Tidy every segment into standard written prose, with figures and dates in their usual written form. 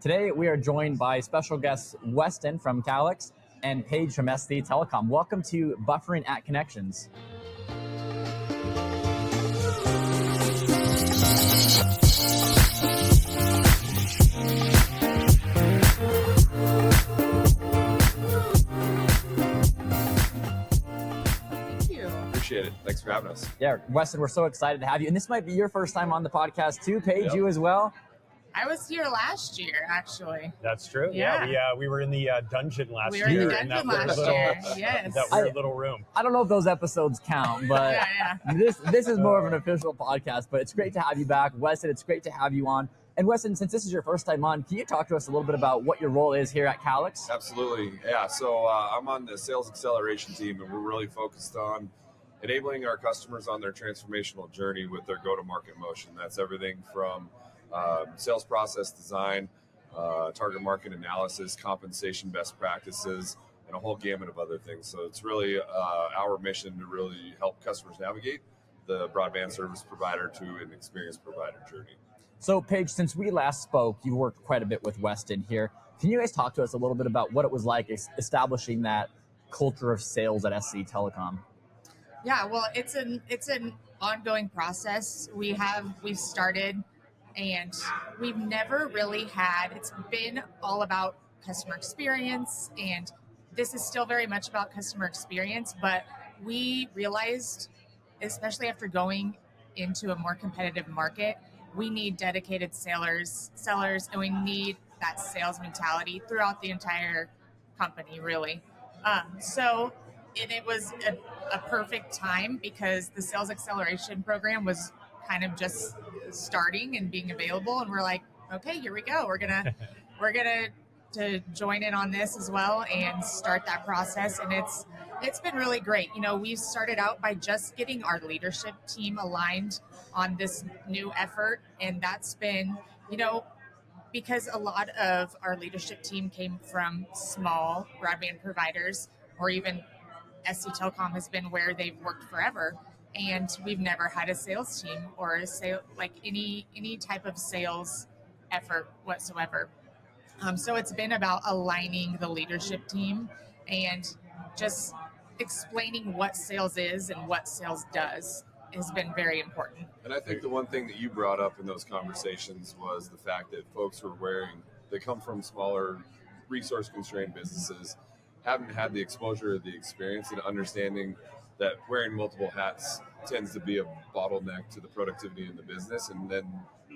Today, we are joined by special guests Weston from Calix and Paige from SCTelcom. Welcome to Buffering at ConneXions. Thank you. Appreciate it. Thanks for having us. Yeah, Weston, we're so excited to have you. And this might be your first time on the podcast too, Paige, Yep. you as well. I was here last year, actually. That's true. Yeah. We were in the dungeon last year. We were in the that dungeon weird last little- year. Yes. That weird little room. I don't know if those episodes count, but Yeah. this is more of an official podcast, but it's great to have you back. Weston, it's great to have you on. And Weston, since this is your first time on, can you talk to us a little bit about what your role is here at Calix? Absolutely. Yeah. So I'm on the sales acceleration team, and we're really focused on enabling our customers on their transformational journey with their go-to-market motion. That's everything from sales process design, target market analysis, compensation best practices, and a whole gamut of other things. So it's really our mission to really help customers navigate the broadband service provider to an experience provider journey. So, Paige, since we last spoke, you've worked quite a bit with Weston here. Can you guys talk to us a little bit about what it was like establishing that culture of sales at SCTelcom? Yeah, well, it's an ongoing process. We've started, and we've never really had. It's been all about customer experience, and this is still very much about customer experience. But we realized, especially after going into a more competitive market, we need dedicated sellers, and we need that sales mentality throughout the entire company, really. And it was a perfect time because the sales acceleration program was kind of just starting and being available, and we're like, okay, here we go. We're gonna to join in on this as well and start that process. And it's been really great. You know, we started out by just getting our leadership team aligned on this new effort, and that's been, you know, because a lot of our leadership team came from small broadband providers, or even SCTelcom has been where they've worked forever, and we've never had a sales team or a sale, like any type of sales effort whatsoever. So it's been about aligning the leadership team and just explaining what sales is and what sales does has been very important. And I think the one thing that you brought up in those conversations was the fact that folks they come from smaller resource-constrained businesses, haven't had the exposure or the experience and understanding that wearing multiple hats tends to be a bottleneck to the productivity in the business. And then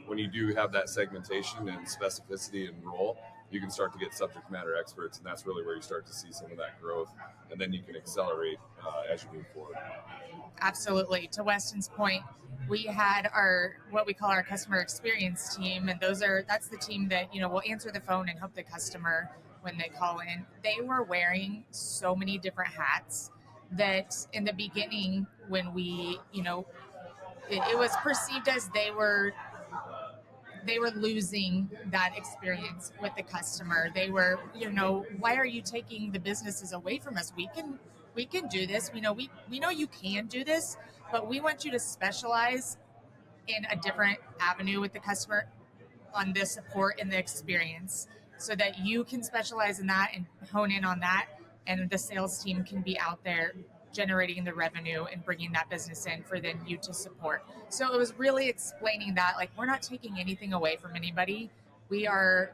when you do have that segmentation and specificity and role, you can start to get subject matter experts, and that's really where you start to see some of that growth, and then you can accelerate as you move forward. Absolutely. To Weston's point, we had what we call our customer experience team, and that's the team that, you know, will answer the phone and help the customer when they call in. They were wearing so many different hats that in the beginning, when we, you know, it was perceived as they were losing that experience with the customer. They were, you know, why are you taking the businesses away from us? We can do this. We know you can do this, but we want you to specialize in a different avenue with the customer on the support and the experience, so that you can specialize in that and hone in on that, and the sales team can be out there generating the revenue and bringing that business in for then you to support. So it was really explaining that, like, we're not taking anything away from anybody. We are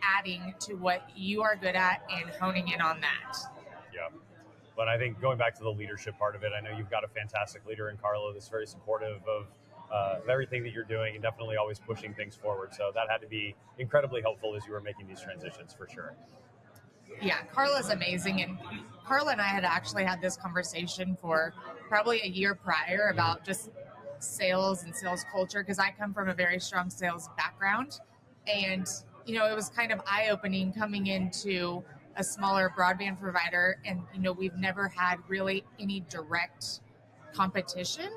adding to what you are good at and honing in on that. Yeah. But I think going back to the leadership part of it, I know you've got a fantastic leader in Carlo that's very supportive of everything that you're doing and definitely always pushing things forward. So that had to be incredibly helpful as you were making these transitions, for sure. Yeah, Carla's amazing. And Carla and I had actually had this conversation for probably a year prior about just sales and sales culture, because I come from a very strong sales background. And, you know, it was kind of eye-opening coming into a smaller broadband provider. And, you know, we've never had really any direct competition.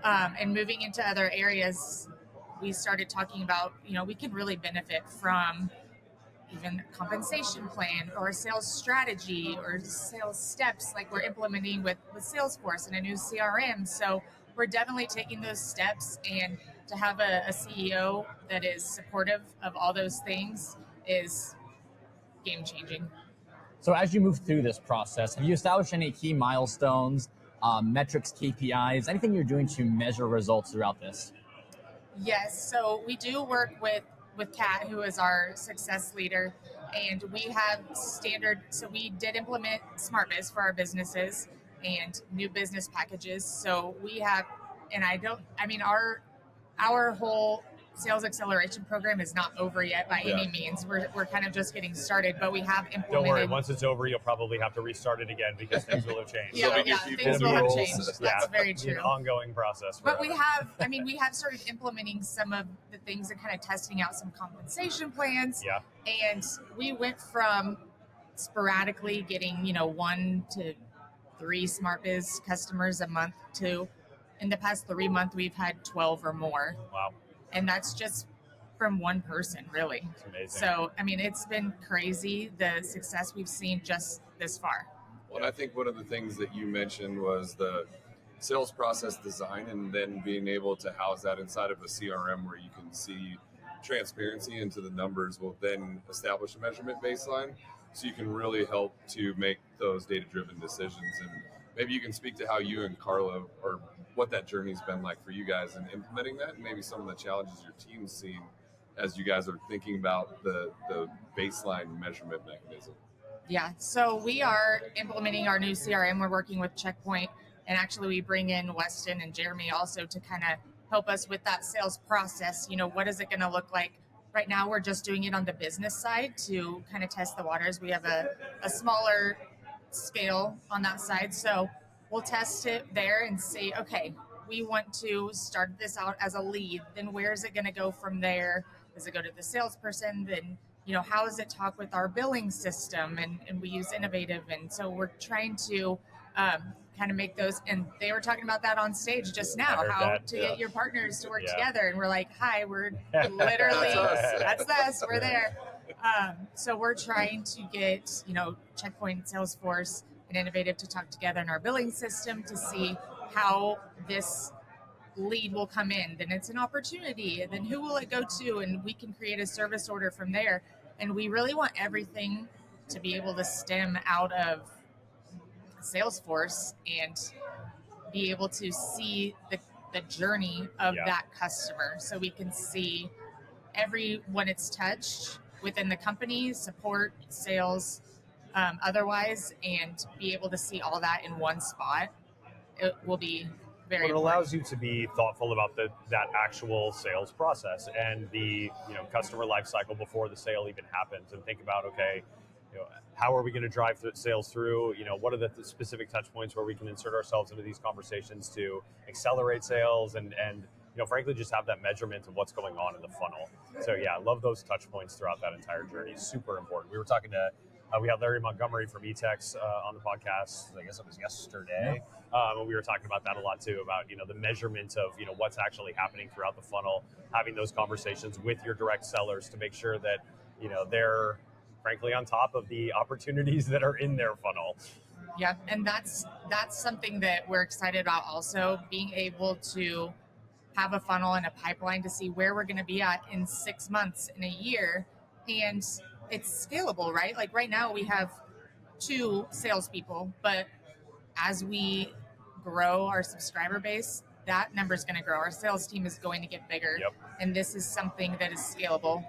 And moving into other areas, we started talking about, you know, we can really benefit from even compensation plan or sales strategy or sales steps like we're implementing with Salesforce and a new CRM. So we're definitely taking those steps, and to have a CEO that is supportive of all those things is game changing. So as you move through this process, have you established any key milestones, metrics, KPIs, anything you're doing to measure results throughout this? Yes, so we do work with Kat, who is our success leader, and we have standard. So we did implement SmartBiz for our businesses and new business packages. So we have, and our whole sales acceleration program is not over yet by any means. We're kind of just getting started, but we have implemented. Don't worry, once it's over, you'll probably have to restart it again because things will have changed. Things will have changed. That's very true. An ongoing process. But we have started implementing some of the things and kind of testing out some compensation plans. Yeah. And we went from sporadically getting, 1 to 3 SmartBiz customers a month to, in the past 3 months, we've had 12 or more. Wow. And that's just from one person, really. It's amazing. So, it's been crazy, the success we've seen just this far. Well, and I think one of the things that you mentioned was the sales process design, and then being able to house that inside of a CRM where you can see transparency into the numbers will then establish a measurement baseline. So you can really help to make those data-driven decisions. And maybe you can speak to how you and Carlo, or what that journey's been like for you guys in implementing that, and maybe some of the challenges your team's seen as you guys are thinking about the baseline measurement mechanism. Yeah, so we are implementing our new CRM. We're working with Checkpoint, and actually we bring in Weston and Jeremy also to kind of help us with that sales process. What is it going to look like? Right now, we're just doing it on the business side to kind of test the waters. We have a smaller scale on that side, so we'll test it there and see, okay, we want to start this out as a lead. Then where is it going to go from there? Does it go to the salesperson? Then, how does it talk with our billing system? And we use Innovating. And so we're trying to kind of make those. And they were talking about that on stage just now, how to get your partners to work together. And we're like, hi, we're literally, that's us, we're there. So we're trying to get, Checkpoint, Salesforce, and Innovating to talk together in our billing system to see how this lead will come in. Then it's an opportunity, and then who will it go to? And we can create a service order from there. And we really want everything to be able to stem out of Salesforce and be able to see the journey of that customer. So we can see when it's touched within the company, support, sales, otherwise, and be able to see all that in one spot. It will be very important. It allows you to be thoughtful about that actual sales process and the customer life cycle before the sale even happens, and think about, okay, how are we going to drive sales through? What are the specific touch points where we can insert ourselves into these conversations to accelerate sales and frankly, just have that measurement of what's going on in the funnel. So I love those touch points throughout that entire journey. Super important. We were talking to we had Larry Montgomery from eTex on the podcast. I guess it was yesterday. And we were talking about that a lot too, about the measurement of what's actually happening throughout the funnel, having those conversations with your direct sellers to make sure that they're frankly on top of the opportunities that are in their funnel. Yeah, and that's something that we're excited about also, being able to have a funnel and a pipeline to see where we're going to be at in 6 months, in a year, and it's scalable, right? Like right now we have 2 salespeople, but as we grow our subscriber base, that number is going to grow. Our sales team is going to get bigger. Yep. And this is something that is scalable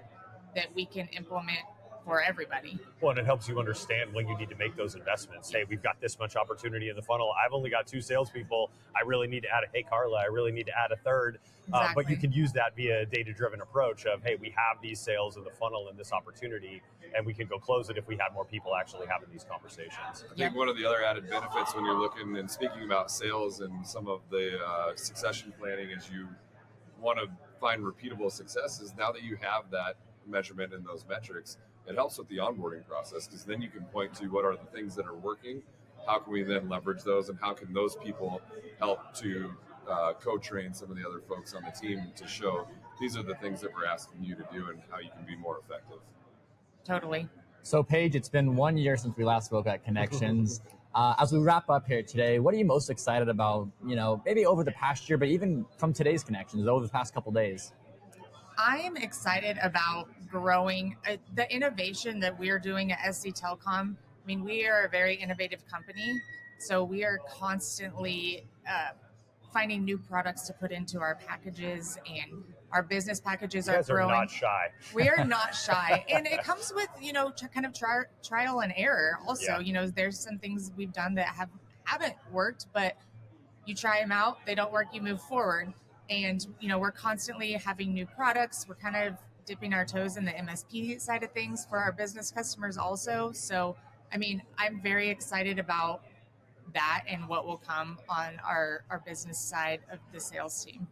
that we can implement for everybody. Well, and it helps you understand when you need to make those investments. Hey, we've got this much opportunity in the funnel. I've only got 2 salespeople. I really need to add hey, Carla, I really need to add a third. Exactly. But you can use that via a data-driven approach of, hey, we have these sales in the funnel and this opportunity, and we can go close it if we had more people actually having these conversations. I think one of the other added benefits when you're looking and speaking about sales and some of the succession planning is you want to find repeatable success is now that you have that measurement and those metrics, it helps with the onboarding process, because then you can point to what are the things that are working, how can we then leverage those, and how can those people help to co-train some of the other folks on the team to show these are the things that we're asking you to do and how you can be more effective. Totally. So Paige, it's been 1 year since we last spoke at ConneXions. As we wrap up here today, what are you most excited about, maybe over the past year, but even from today's ConneXions, over the past couple days? I am excited about growing the innovation that we're doing at SCTelcom. I mean, we are a very innovative company, so we are constantly finding new products to put into our packages, and our business packages You guys are growing. are not shy. We are not shy, and it comes with kind of trial and error. Also, Yeah. There's some things we've done that haven't worked, but you try them out, they don't work, you move forward. And we're constantly having new products. We're kind of dipping our toes in the MSP side of things for our business customers also. So I mean, I'm very excited about that and what will come on our business side of the sales team.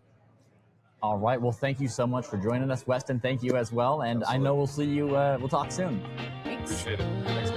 All right. Well, thank you so much for joining us, Weston. Thank you as well. And I know we'll see you. We'll talk soon. Thanks. Appreciate it. Thanks.